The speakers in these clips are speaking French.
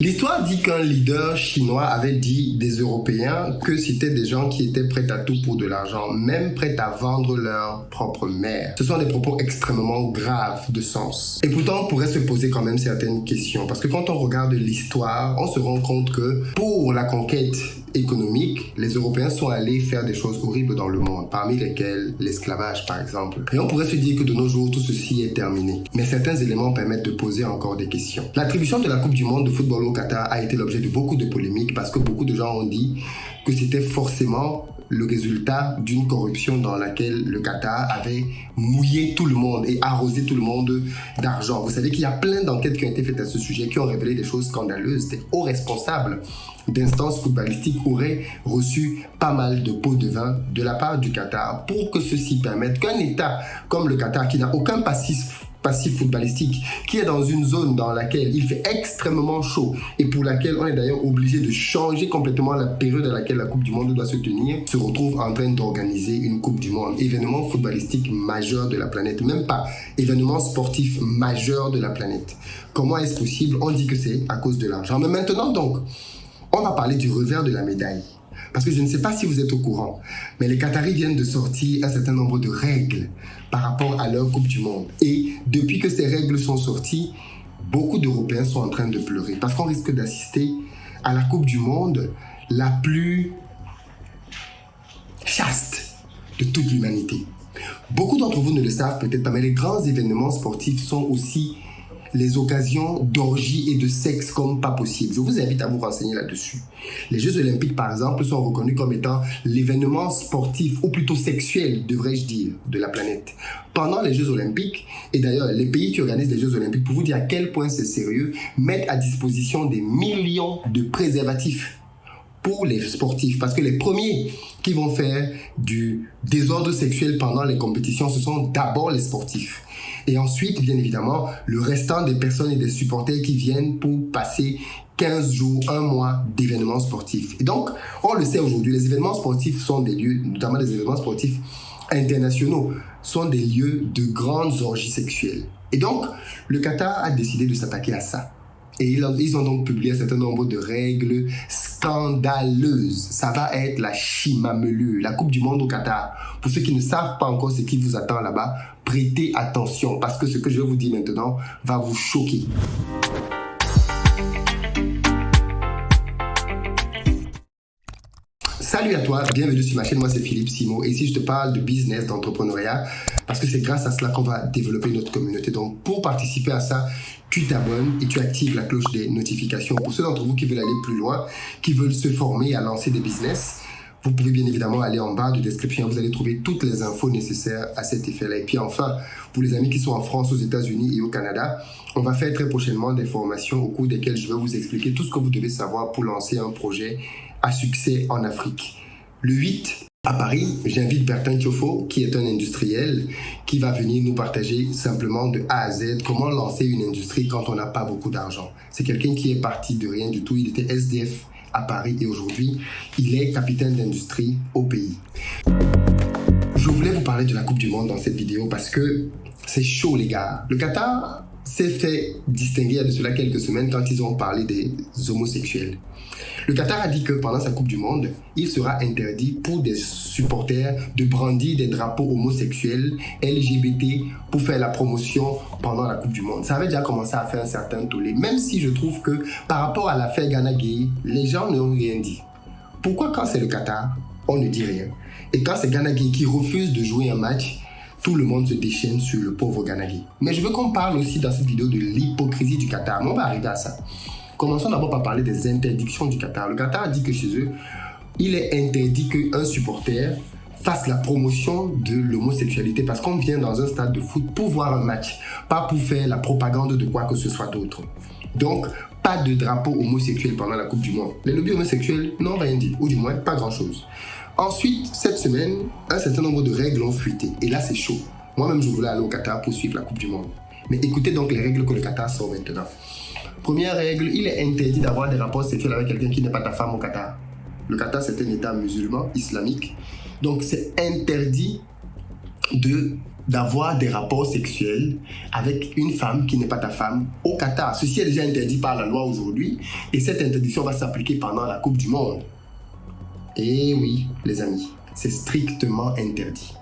L'histoire dit qu'un leader chinois avait dit des Européens que c'était des gens qui étaient prêts à tout pour de l'argent, même prêts à vendre leur propre mère. Ce sont des propos extrêmement graves de sens. Et pourtant, on pourrait se poser quand même certaines questions. Parce que quand on regarde l'histoire, on se rend compte que pour la conquête économique, les Européens sont allés faire des choses horribles dans le monde, parmi lesquelles l'esclavage par exemple. Et on pourrait se dire que de nos jours, tout ceci est terminé. Mais certains éléments permettent de poser encore des questions. L'attribution de la Coupe du Monde de football au Qatar a été l'objet de beaucoup de polémiques parce que beaucoup de gens ont dit que c'était forcément le résultat d'une corruption dans laquelle le Qatar avait mouillé tout le monde et arrosé tout le monde d'argent. Vous savez qu'il y a plein d'enquêtes qui ont été faites à ce sujet qui ont révélé des choses scandaleuses. Des hauts responsables d'instances footballistiques auraient reçu pas mal de pots de vin de la part du Qatar pour que ceci permette qu'un État comme le Qatar, qui n'a aucun passif footballistique, qui est dans une zone dans laquelle il fait extrêmement chaud et pour laquelle on est d'ailleurs obligé de changer complètement la période à laquelle la Coupe du Monde doit se tenir, se retrouve en train d'organiser une Coupe du Monde, événement footballistique majeur de la planète, même pas événement sportif majeur de la planète. Comment est-ce possible? On dit que c'est à cause de l'argent. Mais maintenant donc, on va parler du revers de la médaille. Parce que je ne sais pas si vous êtes au courant, mais les Qataris viennent de sortir un certain nombre de règles par rapport à leur Coupe du Monde. Et depuis que ces règles sont sorties, beaucoup d'Européens sont en train de pleurer. Parce qu'on risque d'assister à la Coupe du Monde la plus chaste de toute l'humanité. Beaucoup d'entre vous ne le savent peut-être pas, mais les grands événements sportifs sont aussi les occasions d'orgie et de sexe comme pas possible. Je vous invite à vous renseigner là-dessus. Les Jeux Olympiques, par exemple, sont reconnus comme étant l'événement sportif, ou plutôt sexuel, devrais-je dire, de la planète. Pendant les Jeux Olympiques, et d'ailleurs, les pays qui organisent les Jeux Olympiques, pour vous dire à quel point c'est sérieux, mettent à disposition des millions de préservatifs pour les sportifs, parce que les premiers qui vont faire du désordre sexuel pendant les compétitions, ce sont d'abord les sportifs. Et ensuite, bien évidemment, le restant des personnes et des supporters qui viennent pour passer 15 jours, un mois d'événements sportifs. Et donc, on le sait aujourd'hui, les événements sportifs sont des lieux, notamment les événements sportifs internationaux, sont des lieux de grandes orgies sexuelles. Et donc, le Qatar a décidé de s'attaquer à ça. Et ils ont donc publié un certain nombre de règles scandaleuses. Ça va être la chimamelu, la Coupe du Monde au Qatar. Pour ceux qui ne savent pas encore ce qui vous attend là-bas, prêtez attention parce que ce que je vais vous dire maintenant va vous choquer. Salut à toi, bienvenue sur ma chaîne, moi c'est Philippe Simo et ici je te parle de business, d'entrepreneuriat parce que c'est grâce à cela qu'on va développer notre communauté. Donc pour participer à ça, tu t'abonnes et tu actives la cloche des notifications. Pour ceux d'entre vous qui veulent aller plus loin, qui veulent se former à lancer des business, vous pouvez bien évidemment aller en bas de description, vous allez trouver toutes les infos nécessaires à cet effet-là. Et puis enfin, pour les amis qui sont en France, aux États-Unis et au Canada, on va faire très prochainement des formations au cours desquelles je vais vous expliquer tout ce que vous devez savoir pour lancer un projet à succès en Afrique. Le 8, à Paris, j'invite Bertin Thiofo, qui est un industriel, qui va venir nous partager simplement de A à Z comment lancer une industrie quand on n'a pas beaucoup d'argent. C'est quelqu'un qui est parti de rien du tout, il était SDF à Paris et aujourd'hui, il est capitaine d'industrie au pays. Je voulais vous parler de la Coupe du Monde dans cette vidéo parce que c'est chaud les gars. Le Qatar s'est fait distinguer il y a de cela quelques semaines quand ils ont parlé des homosexuels. Le Qatar a dit que pendant sa Coupe du Monde, il sera interdit pour des supporters de brandir des drapeaux homosexuels, LGBT, pour faire la promotion pendant la Coupe du Monde. Ça avait déjà commencé à faire un certain tollé, même si je trouve que par rapport à l'affaire Ghana Gay, les gens n'ont rien dit. Pourquoi quand c'est le Qatar, on ne dit rien? Et quand c'est Ghana Gay qui refuse de jouer un match, tout le monde se déchaîne sur le pauvre Ghana Gay. Mais je veux qu'on parle aussi dans cette vidéo de l'hypocrisie du Qatar. Mais on va arriver à ça. Commençons d'abord par parler des interdictions du Qatar. Le Qatar a dit que chez eux, il est interdit qu'un supporter fasse la promotion de l'homosexualité parce qu'on vient dans un stade de foot pour voir un match, pas pour faire la propagande de quoi que ce soit d'autre. Donc, pas de drapeau homosexuel pendant la Coupe du Monde. Les lobbies homosexuels n'ont rien dit, ou du moins pas grand-chose. Ensuite, cette semaine, un certain nombre de règles ont fuité. Et là, c'est chaud. Moi-même, je voulais aller au Qatar pour suivre la Coupe du Monde. Mais écoutez donc les règles que le Qatar sort maintenant. Première règle, il est interdit d'avoir des rapports sexuels avec quelqu'un qui n'est pas ta femme au Qatar. Le Qatar, c'est un État musulman, islamique. Donc, c'est interdit de d'avoir des rapports sexuels avec une femme qui n'est pas ta femme au Qatar. Ceci est déjà interdit par la loi aujourd'hui et cette interdiction va s'appliquer pendant la Coupe du Monde. Et oui, les amis, c'est strictement interdit.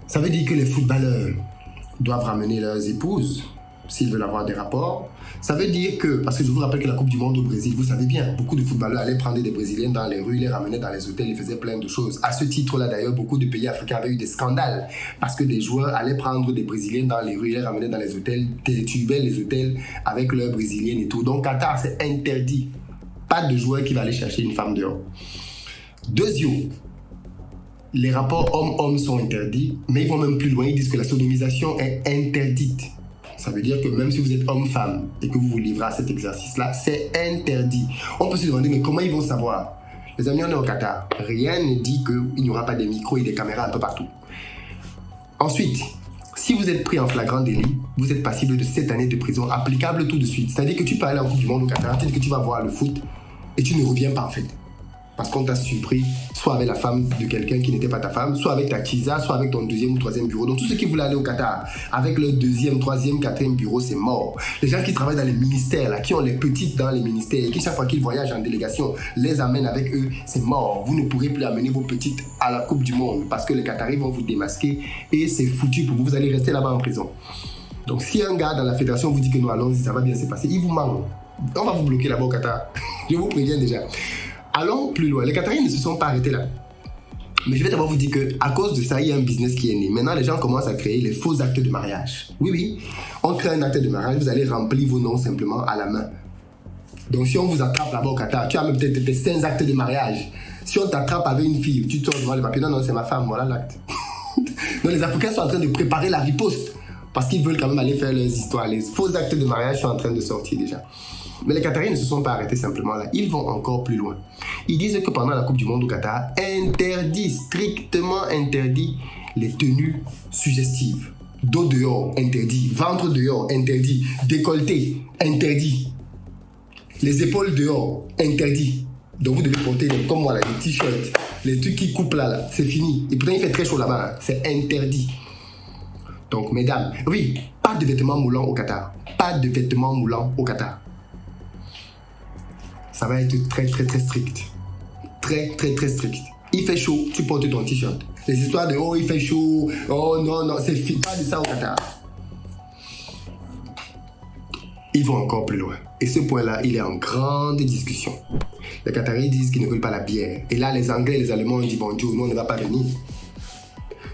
Ça veut dire que les footballeurs doivent ramener leurs épouses s'ils veulent avoir des rapports. Ça veut dire que, parce que je vous rappelle que la Coupe du Monde au Brésil, vous savez bien, beaucoup de footballeurs allaient prendre des Brésiliens dans les rues, les ramenaient dans les hôtels, ils faisaient plein de choses. À ce titre-là, d'ailleurs, beaucoup de pays africains avaient eu des scandales parce que des joueurs allaient prendre des Brésiliens dans les rues, les ramenaient dans les hôtels, tubaient les hôtels avec leurs Brésiliennes et tout. Donc, Qatar, c'est interdit. Pas de joueur qui va aller chercher une femme dehors. Deuxièmement, les rapports homme-homme sont interdits, mais ils vont même plus loin, ils disent que la sodomisation est interdite. Ça veut dire que même si vous êtes homme-femme et que vous vous livrez à cet exercice-là, c'est interdit. On peut se demander, mais comment ils vont savoir? Les amis, on est au Qatar. Rien ne dit qu'il n'y aura pas des micros et des caméras un peu partout. Ensuite, si vous êtes pris en flagrant délit, vous êtes passible de 7 années de prison, applicable tout de suite. C'est-à-dire que tu peux aller en Coupe du Monde au Qatar, tu dis que tu vas voir le foot et tu ne reviens pas en fait. Parce qu'on t'a surpris, soit avec la femme de quelqu'un qui n'était pas ta femme, soit avec ta kisa, soit avec ton deuxième ou troisième bureau. Donc tous ceux qui voulaient aller au Qatar, avec le deuxième, troisième, quatrième bureau, c'est mort. Les gens qui travaillent dans les ministères, là, qui ont les petites dans les ministères, et qui chaque fois qu'ils voyagent en délégation, les amènent avec eux, c'est mort. Vous ne pourrez plus amener vos petites à la Coupe du Monde, parce que les Qataris vont vous démasquer, et c'est foutu pour vous, vous allez rester là-bas en prison. Donc si un gars dans la fédération vous dit que non, allons-y, ça va bien se passer, il vous ment. On va vous bloquer là-bas au Qatar. Je vous préviens déjà. Allons plus loin. Les Qataris ne se sont pas arrêtés là. Mais je vais d'abord vous dire qu'à cause de ça, il y a un business qui est né. Maintenant, les gens commencent à créer les faux actes de mariage. Oui, oui. On crée un acte de mariage, vous allez remplir vos noms simplement à la main. Donc, si on vous attrape là-bas au Qatar, tu as même peut-être tes 5 actes de mariage. Si on t'attrape avec une fille, tu tournes devant les papiers. Non, non, c'est ma femme, voilà l'acte. Donc, les Africains sont en train de préparer la riposte. Parce qu'ils veulent quand même aller faire leurs histoires. Les faux actes de mariage sont en train de sortir déjà. Mais les Qataris ne se sont pas arrêtés simplement là. Ils vont encore plus loin. Ils disent que pendant la Coupe du Monde au Qatar, interdit, strictement interdit, les tenues suggestives. Dos dehors, interdit. Ventre dehors, interdit. Décolleté, interdit. Les épaules dehors, interdit. Donc vous devez porter, comme moi, là, les t-shirts, les trucs qui coupent là, c'est fini. Et pourtant il fait très chaud là-bas, hein. C'est interdit. Donc mesdames, oui, pas de vêtements moulants au Qatar. Pas de vêtements moulants au Qatar. Ça va être très très très strict. Très très très strict. Il fait chaud, tu portes ton t-shirt. Les histoires de oh il fait chaud, oh non non, c'est pas de ça au Qatar. Ils vont encore plus loin. Et ce point-là, il est en grande discussion. Les Qataris disent qu'ils ne veulent pas la bière. Et là, les Anglais et les Allemands ont dit bonjour, nous on ne va pas venir.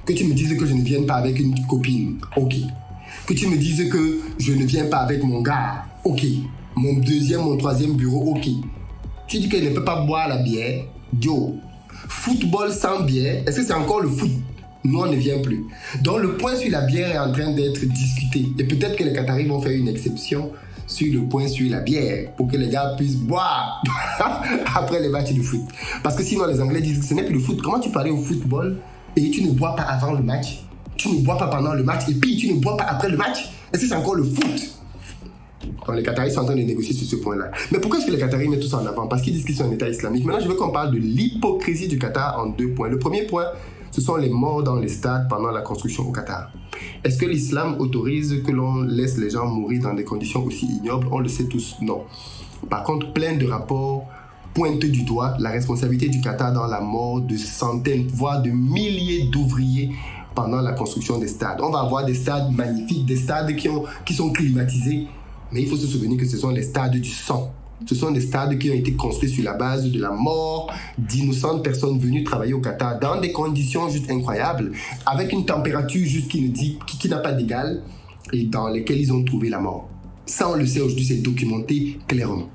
Que tu me dises que je ne vienne pas avec une copine, ok. Que tu me dises que je ne viens pas avec mon gars, ok. Mon deuxième, mon troisième bureau, ok. Tu dis qu'elle ne peut pas boire la bière, yo. Football sans bière, est-ce que c'est encore le foot? Nous, on ne vient plus. Donc, le point sur la bière est en train d'être discuté. Et peut-être que les Qataris vont faire une exception sur le point sur la bière pour que les gars puissent boire après les matchs de foot. Parce que sinon, les Anglais disent que ce n'est plus le foot. Comment tu peux aller au football et tu ne bois pas avant le match? Tu ne bois pas pendant le match et puis tu ne bois pas après le match? Est-ce que c'est encore le foot? Donc, les Qataris sont en train de négocier sur ce point-là. Mais pourquoi est-ce que les Qataris mettent tout ça en avant? Parce qu'ils disent qu'ils sont un État islamique. Maintenant, je veux qu'on parle de l'hypocrisie du Qatar en 2 points. Le premier point, ce sont les morts dans les stades pendant la construction au Qatar. Est-ce que l'islam autorise que l'on laisse les gens mourir dans des conditions aussi ignobles? On le sait tous, non. Par contre, plein de rapports pointent du doigt la responsabilité du Qatar dans la mort de centaines, voire de milliers d'ouvriers pendant la construction des stades. On va avoir des stades magnifiques, des stades qui sont climatisés. Mais il faut se souvenir que ce sont les stades du sang. Ce sont des stades qui ont été construits sur la base de la mort d'innocentes personnes venues travailler au Qatar dans des conditions juste incroyables, avec une température juste qui n'a pas d'égal et dans lesquelles ils ont trouvé la mort. Ça, on le sait aujourd'hui, c'est documenté clairement.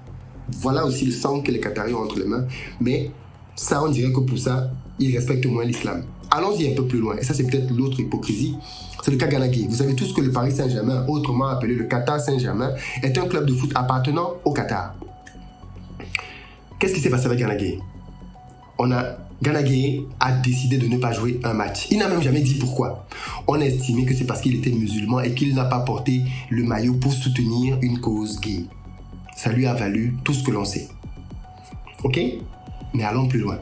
Voilà aussi le sang que les Qataris ont entre les mains. Mais ça, on dirait que pour ça, ils respectent moins l'islam. Allons-y un peu plus loin. Et ça, c'est peut-être l'autre hypocrisie. C'est le cas Ghana Gay. Vous savez tous que le Paris Saint-Germain, autrement appelé le Qatar Saint-Germain, est un club de foot appartenant au Qatar. Qu'est-ce qui s'est passé avec Ghana Gay? Ghana Gay a décidé de ne pas jouer un match. Il n'a même jamais dit pourquoi. On a estimé que c'est parce qu'il était musulman et qu'il n'a pas porté le maillot pour soutenir une cause gay. Ça lui a valu tout ce que l'on sait. Ok? Mais allons plus loin.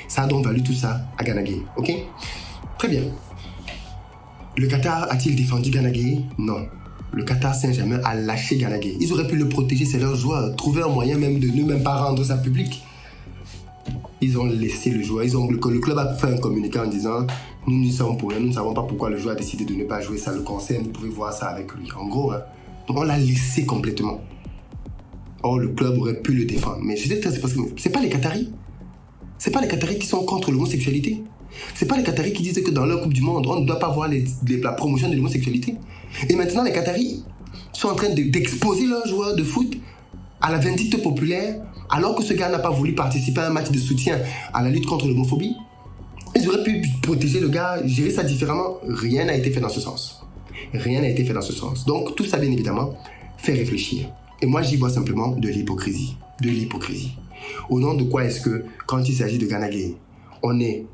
Ça a donc valu tout ça à Ghana Gay. Ok? Très bien. Le Qatar a-t-il défendu Gana Gueye? Non. Le Qatar Saint-Germain a lâché Gana Gueye. Ils auraient pu le protéger, c'est leur joueur. Trouver un moyen même de ne même pas rendre ça public. Ils ont laissé le joueur. Le club a fait un communiqué en disant « Nous n'y sommes pour rien, nous ne savons pas pourquoi le joueur a décidé de ne pas jouer, ça le concerne, vous pouvez voir ça avec lui. » En gros, hein. Donc on l'a laissé complètement. Or, le club aurait pu le défendre. Mais je sais que c'est parce que c'est pas les Qataris. C'est pas les Qataris qui sont contre l'homosexualité. C'est pas les Qataris qui disent que dans leur Coupe du Monde, on ne doit pas voir la promotion de l'homosexualité. Et maintenant, les Qataris sont en train d'exposer leurs joueurs de foot à la vindicte populaire, alors que ce gars n'a pas voulu participer à un match de soutien à la lutte contre l'homophobie. Ils auraient pu protéger le gars, gérer ça différemment. Rien n'a été fait dans ce sens. Rien n'a été fait dans ce sens. Donc, tout ça, bien évidemment, fait réfléchir. Et moi, j'y vois simplement de l'hypocrisie. De l'hypocrisie. Au nom de quoi est-ce que, quand il s'agit de Gana Gueye, on n'est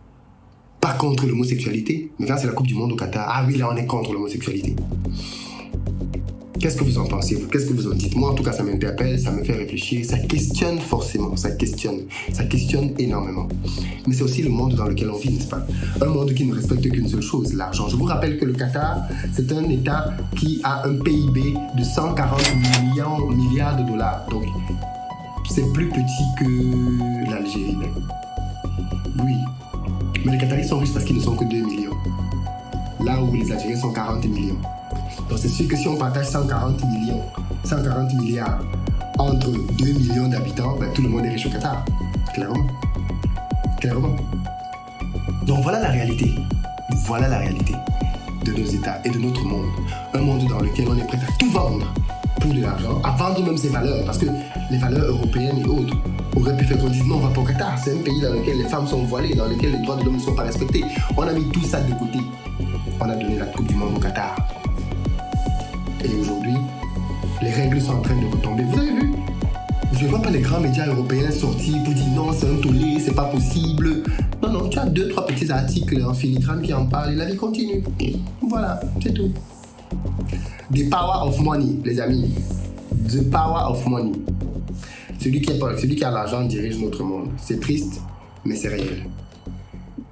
pas contre l'homosexualité, mais quand c'est la Coupe du Monde au Qatar, ah oui, là, on est contre l'homosexualité. Qu'est-ce que vous en pensez, vous? Qu'est-ce que vous en dites? Moi, en tout cas, ça m'interpelle, ça me fait réfléchir, ça questionne forcément, ça questionne énormément. Mais c'est aussi le monde dans lequel on vit, n'est-ce pas? Un monde qui ne respecte qu'une seule chose, l'argent. Je vous rappelle que le Qatar, c'est un État qui a un PIB de 140 milliards de dollars. Donc, c'est plus petit que l'Algérie même. Oui. Mais les Qataris sont riches parce qu'ils ne sont que 2 millions. Là où les Algériens sont 40 millions. Donc c'est sûr que si on partage 140 milliards entre 2 millions d'habitants, ben, tout le monde est riche au Qatar. Clairement. Clairement. Donc voilà la réalité. Voilà la réalité de nos États et de notre monde. Un monde dans lequel on est prêt à tout vendre pour de l'argent, à vendre même ses valeurs. Parce que les valeurs européennes et autres auraient pu faire qu'on dise non, on va pas au Qatar. C'est un pays dans lequel les femmes sont voilées, dans lequel les droits de l'homme ne sont pas respectés. On a mis tout ça de côté. On a donné la Coupe du Monde au Qatar. Et aujourd'hui, les règles sont en train de retomber. Vous avez vu? Je ne vois pas les grands médias européens sortir pour dire non, c'est un tollé, c'est pas possible. Non, non, tu as 2-3 petits articles en filigrane qui en parlent et la vie continue. Voilà, c'est tout. The power of money, les amis. The power of money. Celui qui a l'argent dirige notre monde. C'est triste, mais c'est réel.